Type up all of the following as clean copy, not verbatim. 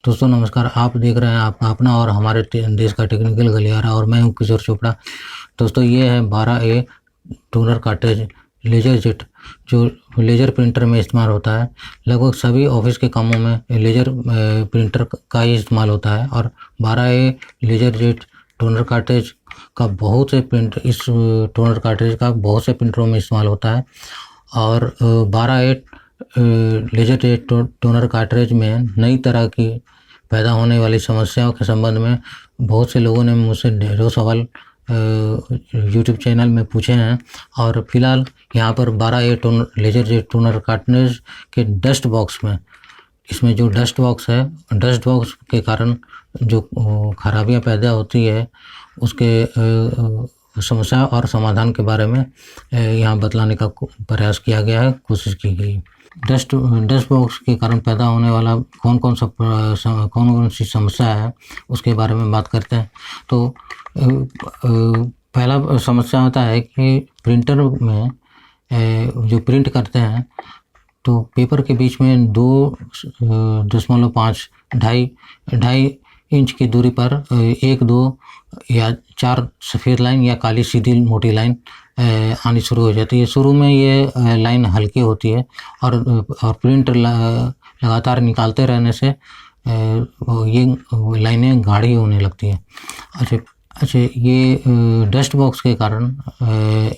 दोस्तों नमस्कार। आप देख रहे हैं आपका अपना और हमारे देश का टेक्निकल गलियारा और मैं हूं किशोर चोपड़ा। दोस्तों ये है 12A toner cartridge laser jet, जो लेजर प्रिंटर में इस्तेमाल होता है। लगभग सभी ऑफिस के कामों में लेजर प्रिंटर का ही इस्तेमाल होता है और 12A laser jet toner cartridge का बहुत से प्रिंट इस टोनर कार्ट्रिज का बहुत से प्रिंटरों में इस्तेमाल होता है। और 12A laser jet toner cartridge में नई तरह की पैदा होने वाली समस्याओं के संबंध में बहुत से लोगों ने मुझसे ढेरों सवाल यूट्यूब चैनल में पूछे हैं। और फिलहाल यहाँ पर 12A laser jet toner cartridge के डस्ट बॉक्स में, इसमें जो डस्ट बॉक्स है, डस्ट बॉक्स के कारण जो खराबियाँ पैदा होती है उसके समस्या और समाधान के बारे में यहाँ बतलाने का प्रयास किया गया है, कोशिश की गई। डस्ट डस्ट बॉक्स के कारण पैदा होने वाला कौन कौन सी समस्या है उसके बारे में बात करते हैं। तो पहला समस्या आता है कि प्रिंटर में जो प्रिंट करते हैं तो पेपर के बीच में 2.5 ढाई इंच की दूरी पर 1, 2 या 4 सफ़ेद लाइन या काली सीधी मोटी लाइन आनी शुरू हो जाती है। शुरू में ये लाइन हल्की होती है और प्रिंट लगातार निकालते रहने से ये लाइनें गाढ़ी होने लगती हैं। अच्छा, ये डस्ट बॉक्स के कारण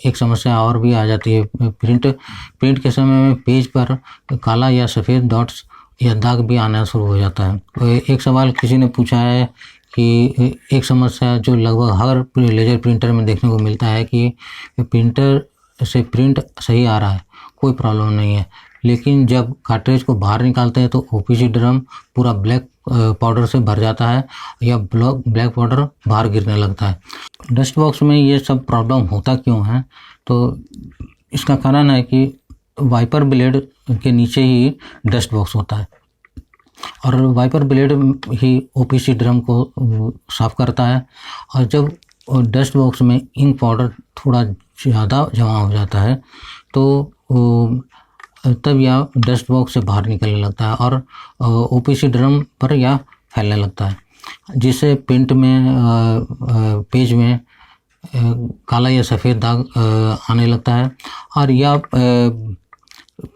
एक समस्या और भी आ जाती है। प्रिंट के समय में पेज पर काला या सफ़ेद डॉट्स या दाग भी आना शुरू हो जाता है। एक सवाल किसी ने पूछा है कि एक समस्या जो लगभग हर लेजर प्रिंटर में देखने को मिलता है कि प्रिंटर से प्रिंट सही आ रहा है, कोई प्रॉब्लम नहीं है, लेकिन जब कार्ट्रिज को बाहर निकालते हैं तो ओपीसी ड्रम पूरा ब्लैक पाउडर से भर जाता है या ब्लैक पाउडर बाहर गिरने लगता है। डस्ट बॉक्स में ये सब प्रॉब्लम होता क्यों है? तो इसका कारण है कि वाइपर ब्लेड के नीचे ही डस्ट बॉक्स होता है और वाइपर ब्लेड ही ओपीसी ड्रम को साफ करता है। और जब डस्ट बॉक्स में इंक पाउडर थोड़ा ज़्यादा जमा हो जाता है तो तब यह डस्ट बॉक्स से बाहर निकलने लगता है और ओपीसी ड्रम पर यह फैलने लगता है, जिससे प्रिंट में पेज में काला या सफ़ेद दाग आने लगता है और यह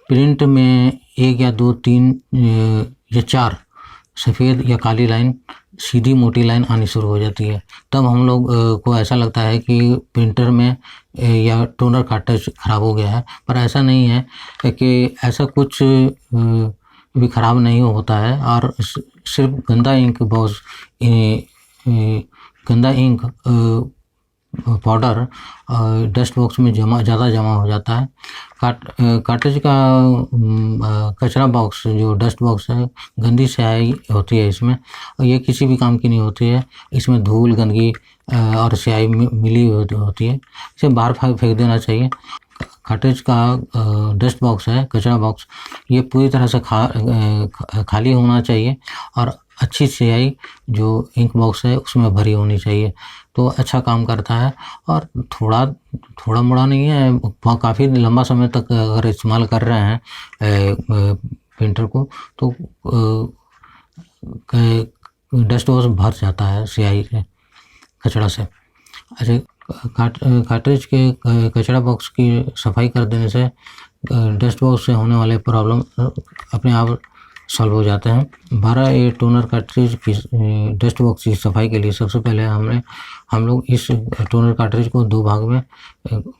प्रिंट में 1 या 2, 3 या 4 सफ़ेद या काली लाइन, सीधी मोटी लाइन आनी शुरू हो जाती है। तब हम लोग को ऐसा लगता है कि प्रिंटर में या टोनर कार्ट्रिज ख़राब हो गया है, पर ऐसा नहीं है कि ऐसा कुछ भी ख़राब नहीं होता है और सिर्फ गंदा इंक पाउडर डस्ट बॉक्स में ज़्यादा जमा हो जाता है। कार्ट्रिज का कचरा बॉक्स, जो डस्ट बॉक्स है, गंदी स्याही होती है इसमें और ये किसी भी काम की नहीं होती है। इसमें धूल, गंदगी और स्याही मिली होती है, इसे बाहर फेंक देना चाहिए। कार्ट्रिज का डस्ट बॉक्स है, कचरा बॉक्स, ये पूरी तरह से खाली होना चाहिए और अच्छी स्याही जो इंक बॉक्स है उसमें भरी होनी चाहिए, तो अच्छा काम करता है। और थोड़ा मोड़ा नहीं है, काफ़ी लंबा समय तक अगर इस्तेमाल कर रहे हैं प्रिंटर को तो डस्ट बॉक्स भर जाता है स्याही से, कचरा से। अच्छा, कार्ट्रिज के कचरा बॉक्स की सफाई कर देने से डस्ट बॉक्स से होने वाले प्रॉब्लम अपने आप सॉल्व हो जाते हैं। 12A टोनर कार्ट्रिज की डस्ट बॉक्स की सफाई के लिए सबसे पहले हम लोग इस टोनर कार्ट्रिज को 2 भाग में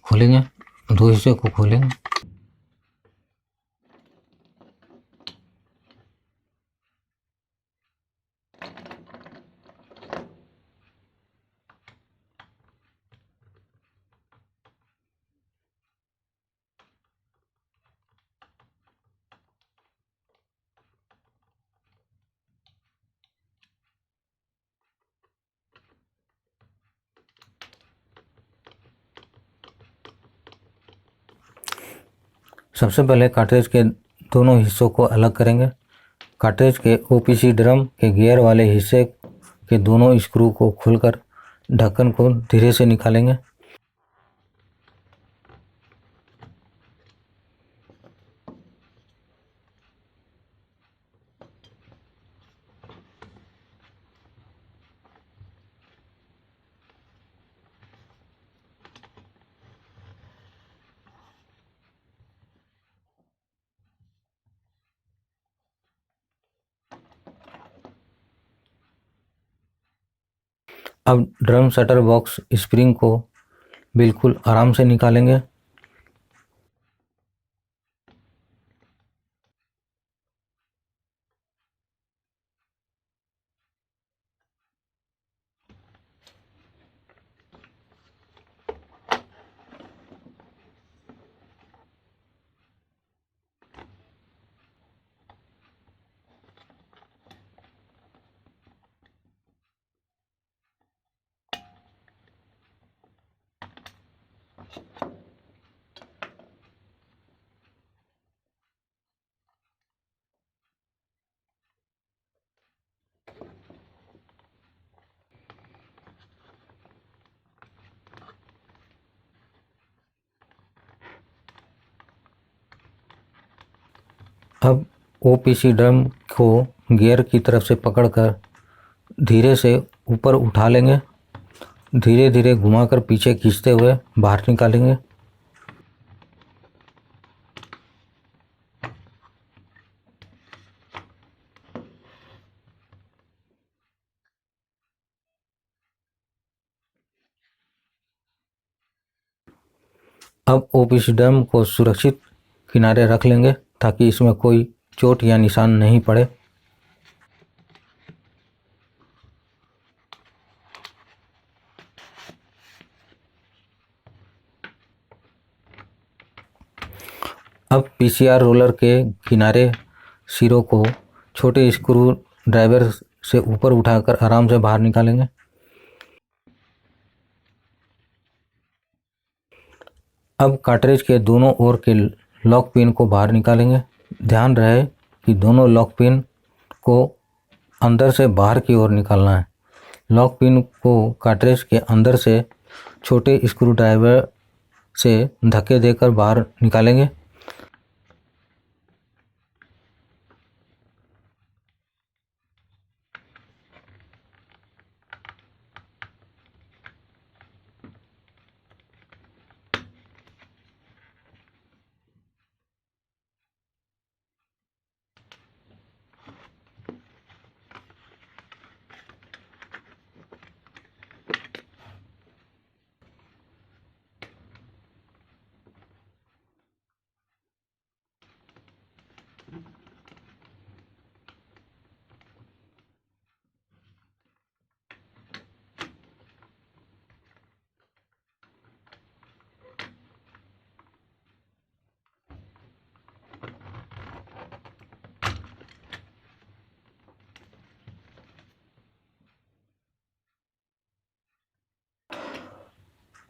खोलेंगे, 2 हिस्से को खोलेंगे। सबसे पहले कार्ट्रिज के दोनों हिस्सों को अलग करेंगे। कार्ट्रिज के ओपीसी ड्रम के गियर वाले हिस्से के दोनों स्क्रू को खोलकर ढक्कन को धीरे से निकालेंगे। अब ड्रम शटर बॉक्स स्प्रिंग को बिल्कुल आराम से निकालेंगे। अब ओपीसी ड्रम को गियर की तरफ से पकड़कर धीरे से ऊपर उठा लेंगे। धीरे धीरे घुमाकर पीछे खींचते हुए बाहर निकालेंगे। अब ओपीसी ड्रम को सुरक्षित किनारे रख लेंगे ताकि इसमें कोई चोट या निशान नहीं पड़े। अब पीसीआर रोलर के किनारे सिरों को छोटे स्क्रू ड्राइवर से ऊपर उठाकर आराम से बाहर निकालेंगे। अब कार्ट्रिज के दोनों ओर के लॉक पिन को बाहर निकालेंगे। ध्यान रहे कि दोनों लॉक पिन को अंदर से बाहर की ओर निकालना है। लॉक पिन को कार्ट्रिज के अंदर से छोटे स्क्रू ड्राइवर से धक्के देकर बाहर निकालेंगे।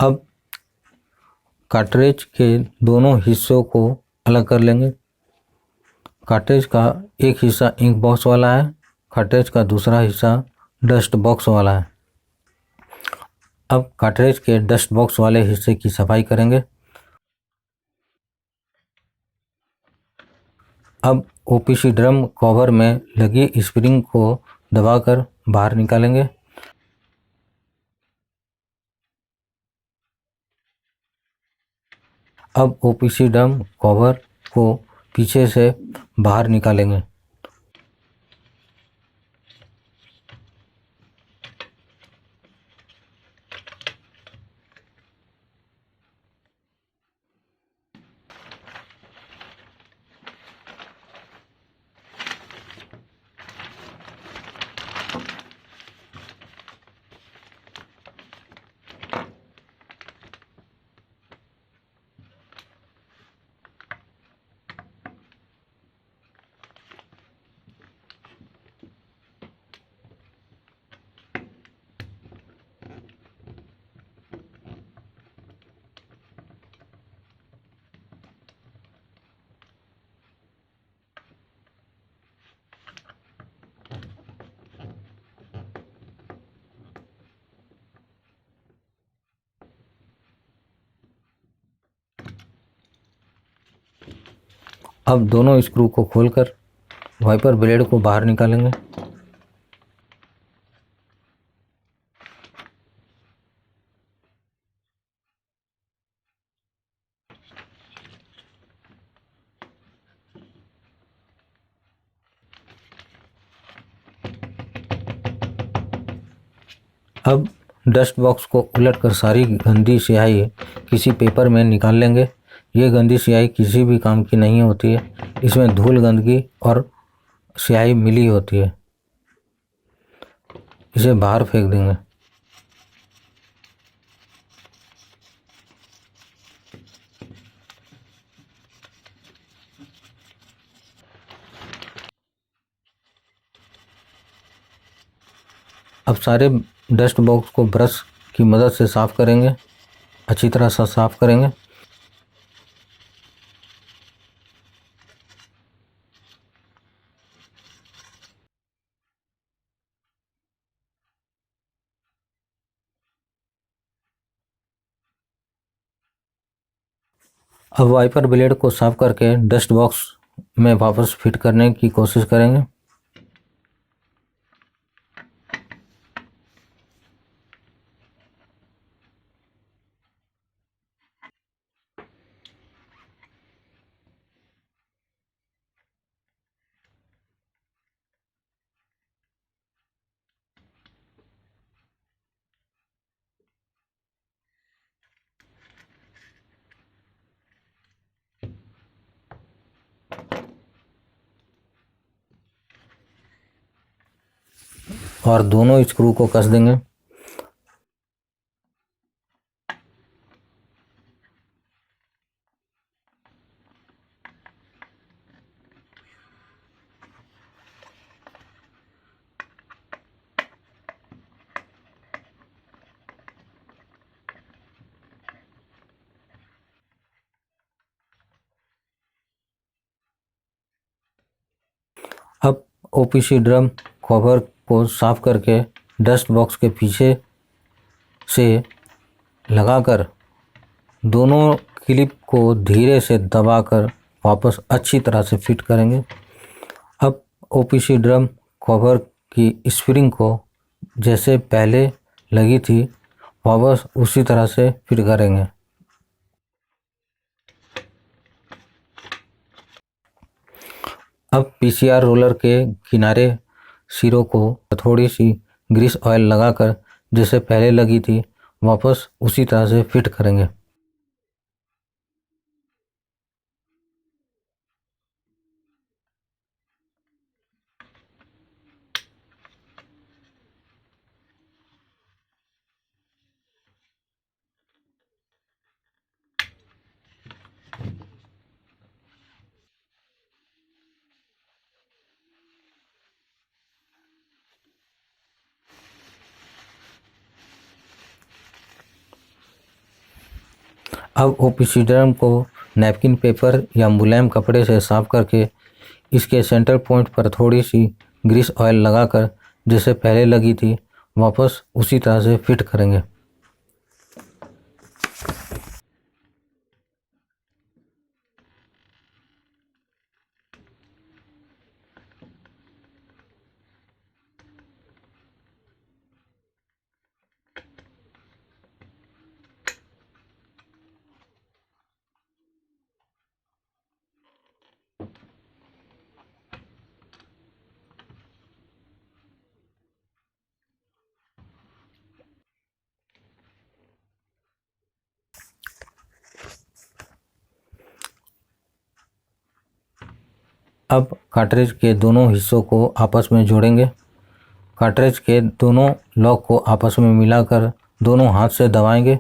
अब कार्ट्रिज के दोनों हिस्सों को अलग कर लेंगे। कार्ट्रिज का एक हिस्सा इंक बॉक्स वाला है, कार्ट्रिज का दूसरा हिस्सा डस्ट बॉक्स वाला है। अब कार्ट्रिज के डस्ट बॉक्स वाले हिस्से की सफाई करेंगे। अब ओपीसी ड्रम कवर में लगी स्प्रिंग को दबाकर बाहर निकालेंगे। अब ओपीसी ड्रम कवर को पीछे से बाहर निकालेंगे। अब दोनों स्क्रू को खोलकर वाइपर ब्लेड को बाहर निकालेंगे। अब डस्ट बॉक्स को उलटकर सारी गंदी स्याही किसी पेपर में निकाल लेंगे। ये गंदी स्याही किसी भी काम की नहीं होती है, इसमें धूल, गंदगी और स्याही मिली होती है। इसे बाहर फेंक देंगे। अब सारे डस्ट बॉक्स को ब्रश की मदद से साफ़ करेंगे, अच्छी तरह से साफ़ करेंगे। अब वाइपर ब्लेड को साफ करके डस्ट बॉक्स में वापस फिट करने की कोशिश करेंगे। और दोनों स्क्रू को कस देंगे। अब ओपीसी ड्रम कवर को साफ करके डस्ट बॉक्स के पीछे से लगाकर दोनों क्लिप को धीरे से दबाकर वापस अच्छी तरह से फिट करेंगे। अब ओपीसी ड्रम कवर की स्प्रिंग को जैसे पहले लगी थी वापस उसी तरह से फिट करेंगे। अब पीसीआर रोलर के किनारे सिरों को थोड़ी सी ग्रीस ऑयल लगाकर जैसे पहले लगी थी वापस उसी तरह से फिट करेंगे। अब ओपीसी ड्रम को नैपकिन पेपर या मुलायम कपड़े से साफ करके इसके सेंटर पॉइंट पर थोड़ी सी ग्रीस ऑयल लगाकर जैसे पहले लगी थी वापस उसी तरह से फिट करेंगे। अब कार्ट्रिज के दोनों हिस्सों को आपस में जोड़ेंगे। कार्ट्रिज के दोनों लॉक को आपस में मिलाकर दोनों हाथ से दबाएंगे।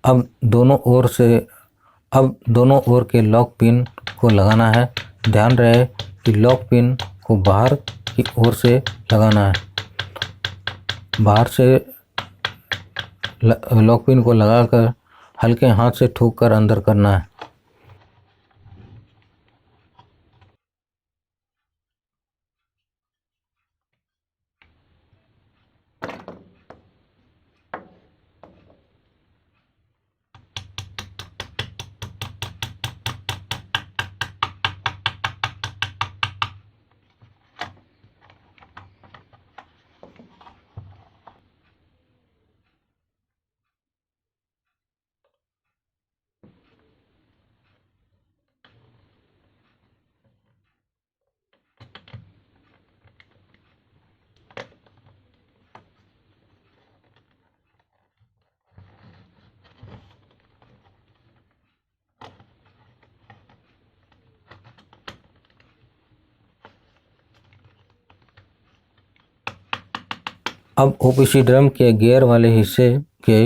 अब दोनों ओर के लॉक पिन को लगाना है। ध्यान रहे कि लॉक पिन को बाहर की ओर से लगाना है। बाहर से लॉक पिन को लगाकर हल्के हाथ से ठोक कर अंदर करना है। अब ओपीसी ड्रम के गियर वाले हिस्से के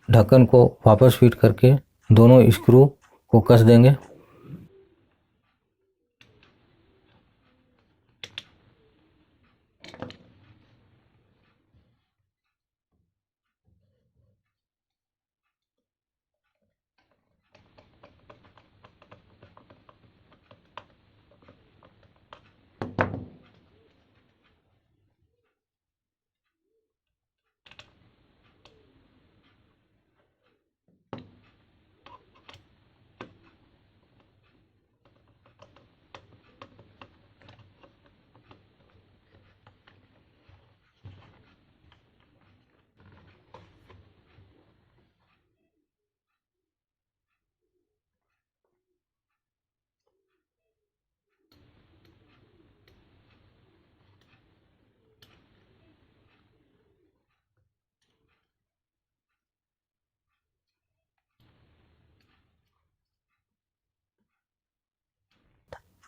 ढक्कन को वापस फिट करके दोनों स्क्रू को कस देंगे।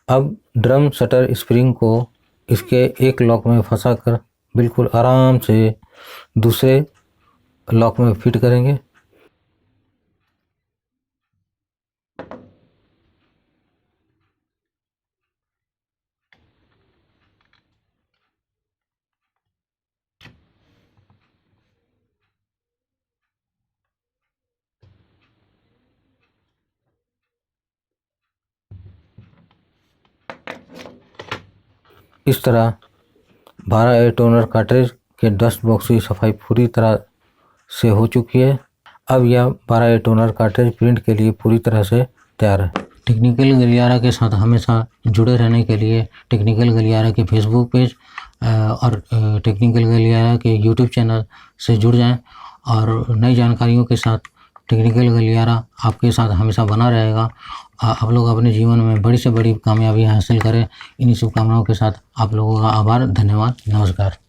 अब ड्रम शटर स्प्रिंग को इसके एक लॉक में फंसाकर बिल्कुल आराम से दूसरे लॉक में फिट करेंगे। इस तरह 12 एयर टोनर कार्ट्रिज के डस्ट बॉक्स की सफाई पूरी तरह से हो चुकी है। अब यह 12 एयर टोनर कार्ट्रिज प्रिंट के लिए पूरी तरह से तैयार है। टेक्निकल गलियारा के साथ हमेशा जुड़े रहने के लिए टेक्निकल गलियारा के फेसबुक पेज और टेक्निकल गलियारा के यूट्यूब चैनल से जुड़ जाएं और नई जानकारियों के साथ टेक्निकल गलियारा आपके साथ हमेशा बना रहेगा। आप लोग अपने जीवन में बड़ी से बड़ी कामयाबी हासिल करें। इन्हीं शुभकामनाओं के साथ आप लोगों का आभार, धन्यवाद, नमस्कार।